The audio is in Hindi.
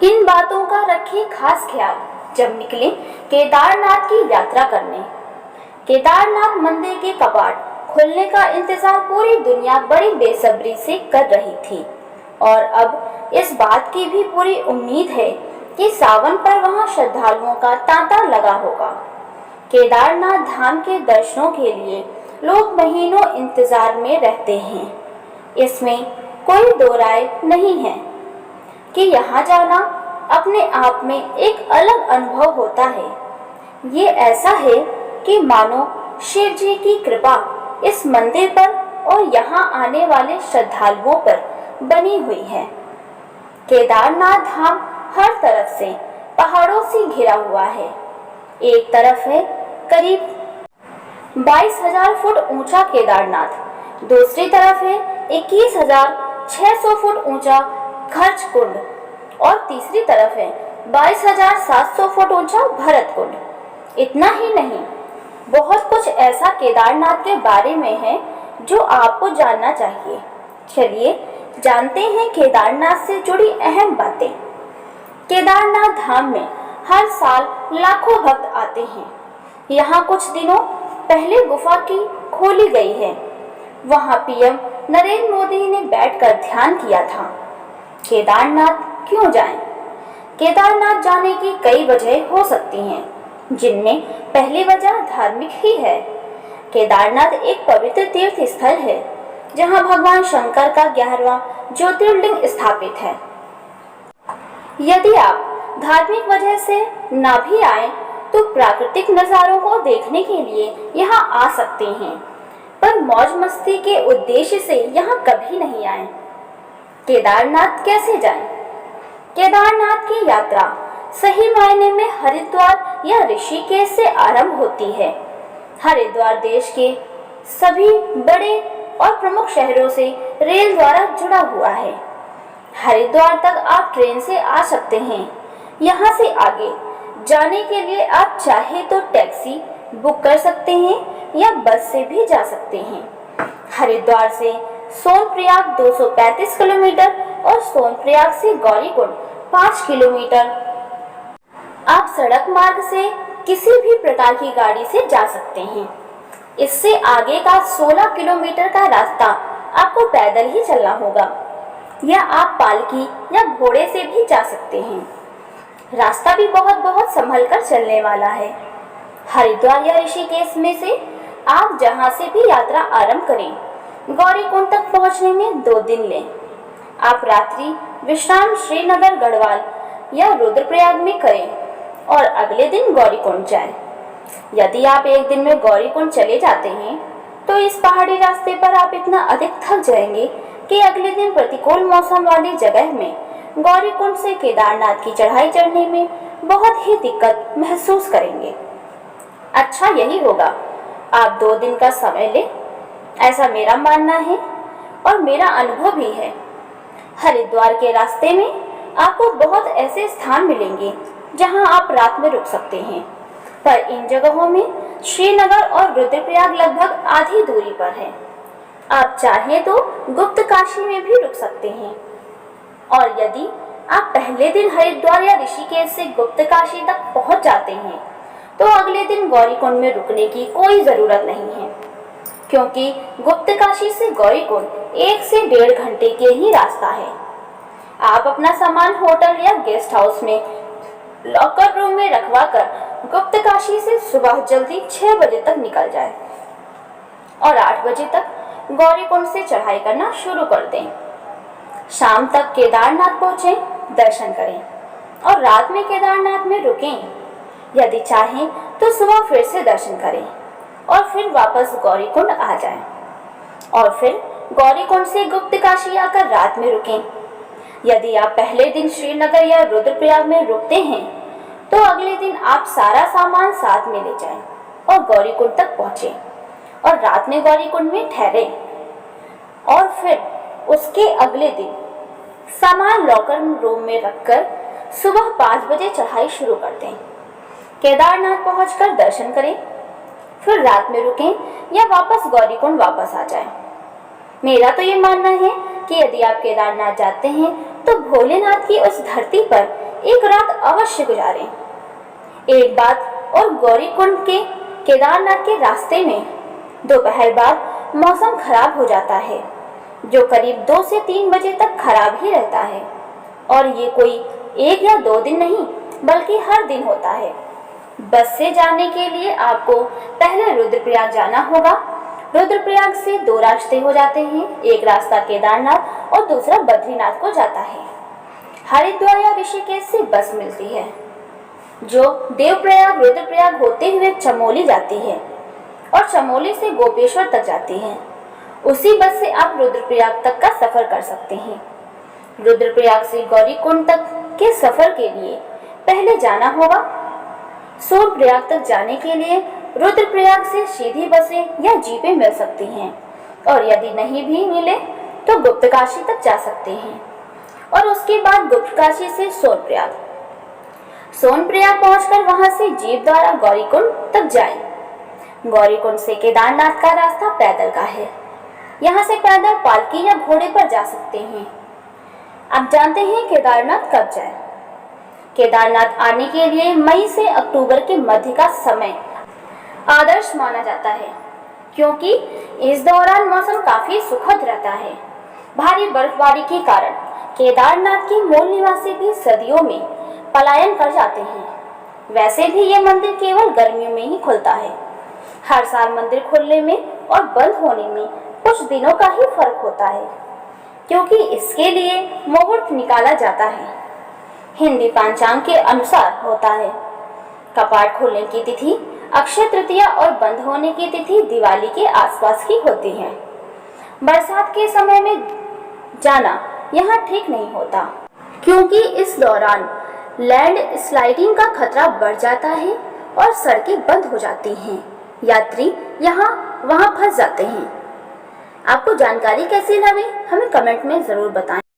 इन बातों का रखें खास ख्याल जब निकले केदारनाथ की यात्रा करने। केदारनाथ मंदिर के कपाट खुलने का इंतजार पूरी दुनिया बड़ी बेसब्री से कर रही थी और अब इस बात की भी पूरी उम्मीद है कि सावन पर वहां श्रद्धालुओं का तांता लगा होगा। केदारनाथ धाम के दर्शनों के लिए लोग महीनों इंतजार में रहते हैं। इसमें कोई दो राय नहीं है कि यहाँ जाना अपने आप में एक अलग अनुभव होता है। ये ऐसा है कि मानो शिव जी की कृपा इस मंदिर पर और यहाँ आने वाले श्रद्धालुओं पर बनी हुई है। केदारनाथ धाम हर तरफ से पहाड़ों से घिरा हुआ है। एक तरफ है करीब 22,000 फुट ऊंचा केदारनाथ, दूसरी तरफ है 21,600 फुट ऊंचा खर्च कुंड और तीसरी तरफ है 22,700 फुट ऊंचा भरत कुंड। इतना ही नहीं, बहुत कुछ ऐसा केदारनाथ के बारे में है जो आपको जानना चाहिए। चलिए जानते हैं केदारनाथ से जुड़ी अहम बातें। केदारनाथ धाम में हर साल लाखों भक्त आते हैं। यहाँ कुछ दिनों पहले गुफा की खोली गई है। वहाँ पीएम नरेंद्र मोदी ने बैठकर ध्यान किया था। केदारनाथ क्यों जाएं? केदारनाथ जाने की कई वजह हो सकती हैं, जिनमें पहली वजह धार्मिक ही है। केदारनाथ एक पवित्र तीर्थ स्थल है जहां भगवान शंकर का 11वां ज्योतिर्लिंग स्थापित है। यदि आप धार्मिक वजह से ना भी आए तो प्राकृतिक नज़ारों को देखने के लिए यहाँ आ सकते हैं, पर मौज मस्ती के उद्देश्य से यहाँ कभी नहीं आए। केदारनाथ कैसे जाएं? केदारनाथ की यात्रा सही मायने में हरिद्वार या ऋषिकेश से आरंभ होती है। हरिद्वार देश के सभी बड़े और प्रमुख शहरों से रेल द्वारा जुड़ा हुआ है। हरिद्वार तक आप ट्रेन से आ सकते हैं। यहाँ से आगे जाने के लिए आप चाहे तो टैक्सी बुक कर सकते हैं या बस से भी जा सकते हैं। हरिद्वार से सोनप्रयाग 235 किलोमीटर और सोनप्रयाग से गौरीकुंड 5 किलोमीटर। आप सड़क मार्ग से किसी भी प्रकार की गाड़ी से जा सकते हैं। इससे आगे का 16 किलोमीटर का रास्ता आपको पैदल ही चलना होगा या आप पालकी या घोड़े से भी जा सकते हैं। रास्ता भी बहुत संभल कर चलने वाला है। हरिद्वार या ऋषिकेश में से आप जहां से भी यात्रा आरंभ करें, गौरीकुंड तक पहुंचने में 2 दिन लें। आप रात्रि विश्राम श्रीनगर, गढ़वाल या रुद्रप्रयाग में करें और अगले दिन गौरीकुंड जाएं। यदि आप एक दिन में गौरीकुंड चले जाते हैं तो इस पहाड़ी रास्ते पर आप इतना अधिक थक जाएंगे कि अगले दिन प्रतिकूल मौसम वाली जगह में गौरीकुंड से केदारनाथ की चढ़ाई चढ़ने में बहुत ही दिक्कत महसूस करेंगे। अच्छा यही होगा आप 2 दिन का समय लें, ऐसा मेरा मानना है और मेरा अनुभव भी है। हरिद्वार के रास्ते में आपको बहुत ऐसे स्थान मिलेंगे जहां आप रात में रुक सकते हैं, पर इन जगहों में श्रीनगर और रुद्रप्रयाग लगभग आधी दूरी पर है। आप चाहें तो गुप्त काशी में भी रुक सकते हैं और यदि आप पहले दिन हरिद्वार या ऋषिकेश से गुप्त काशी तक पहुंच जाते हैं तो अगले दिन गौरीकुंड में रुकने की कोई ज़रूरत नहीं है, क्योंकि गुप्त काशी से गौरीकुंड 1 से 1.5 घंटे के ही रास्ता है। आप अपना सामान होटल या गेस्ट हाउस में लॉकर रूम में रखवा कर गुप्त काशी से सुबह जल्दी 6 बजे तक निकल जाए और 8 बजे तक गौरीकुंड से चढ़ाई करना शुरू कर दें। शाम तक केदारनाथ पहुँचें, दर्शन करें और रात में केदारनाथ में रुकें। यदि चाहें तो सुबह फिर से दर्शन करें और फिर वापस गौरीकुंड आ जाएं और फिर गौरीकुंड से गुप्त काशी आकर रात में रुकें। यदि आप पहले दिन श्रीनगर या रुद्रप्रयाग में रुकते हैं तो अगले दिन आप सारा सामान साथ में ले जाएं और गौरीकुंड तक पहुँचें और रात में गौरीकुंड में ठहरें और फिर उसके अगले दिन सामान लॉकर रूम में रखकर सुबह 5 बजे चढ़ाई शुरू कर दें। केदारनाथ पहुंचकर दर्शन करें, फिर रात में रुकें या वापस गौरीकुंड वापस आ जाएं। मेरा तो ये मानना है कि यदि आप केदारनाथ जाते हैं तो भोलेनाथ की उस धरती पर एक रात अवश्य गुजारें। एक बात और, गौरीकुंड के केदारनाथ के रास्ते में दोपहर बाद मौसम खराब हो जाता है, जो करीब 2 से 3 बजे तक खराब ही रहता है। और ये कोई 1 या 2 दिन नहीं, बल्कि हर दिन होता है। बस से जाने के लिए आपको पहले रुद्रप्रयाग जाना होगा। रुद्रप्रयाग से 2 रास्ते हो जाते हैं, एक रास्ता केदारनाथ और दूसरा बद्रीनाथ को जाता है। हरिद्वार या ऋषिकेश से बस मिलती है, जो देवप्रयाग रुद्रप्रयाग होते हुए चमोली जाती है और चमोली से गोपेश्वर तक जाती है। उसी बस से आप रुद्रप्रयाग तक का सफर कर सकते हैं। रुद्रप्रयाग से गौरीकुंड तक के सफर के लिए पहले जाना होगा। सोनप्रयाग तक जाने के लिए रुद्रप्रयाग से सीधी बसें या जीपें मिल सकती हैं, और यदि नहीं भी मिले तो गुप्तकाशी तक जा सकते हैं और उसके बाद गुप्तकाशी से सोनप्रयाग। सोनप्रयाग पहुंचकर वहां से जीप द्वारा गौरीकुंड तक जाएं। गौरीकुंड से केदारनाथ का रास्ता पैदल का है। यहाँ से पैदल पालकी या घोड़े पर जा सकते हैं। आप जानते हैं केदारनाथ कब जाएं? केदारनाथ आने के लिए मई से अक्टूबर के मध्य का समय आदर्श माना जाता है, क्योंकि इस दौरान मौसम काफी सुखद रहता है। भारी बर्फबारी के कारण केदारनाथ के मूल निवासी भी सर्दियों में पलायन कर जाते हैं। वैसे भी ये मंदिर केवल गर्मियों में ही खुलता है। हर साल मंदिर खुलने में और बंद होने में कुछ दिनों का ही फर्क होता है, क्योंकि इसके लिए मुहूर्त निकाला जाता है। हिंदी पंचांग के अनुसार होता है। कपाट खोलने की तिथि अक्षय तृतीया और बंद होने की तिथि दिवाली के आसपास की होती है। बरसात के समय में जाना यहाँ ठीक नहीं होता, क्योंकि इस दौरान लैंड स्लाइडिंग का खतरा बढ़ जाता है और सड़कें बंद हो जाती हैं। यात्री यहाँ वहाँ फंस जाते हैं। आपको जानकारी कैसी लगी हमें कमेंट में ज़रूर बताएं।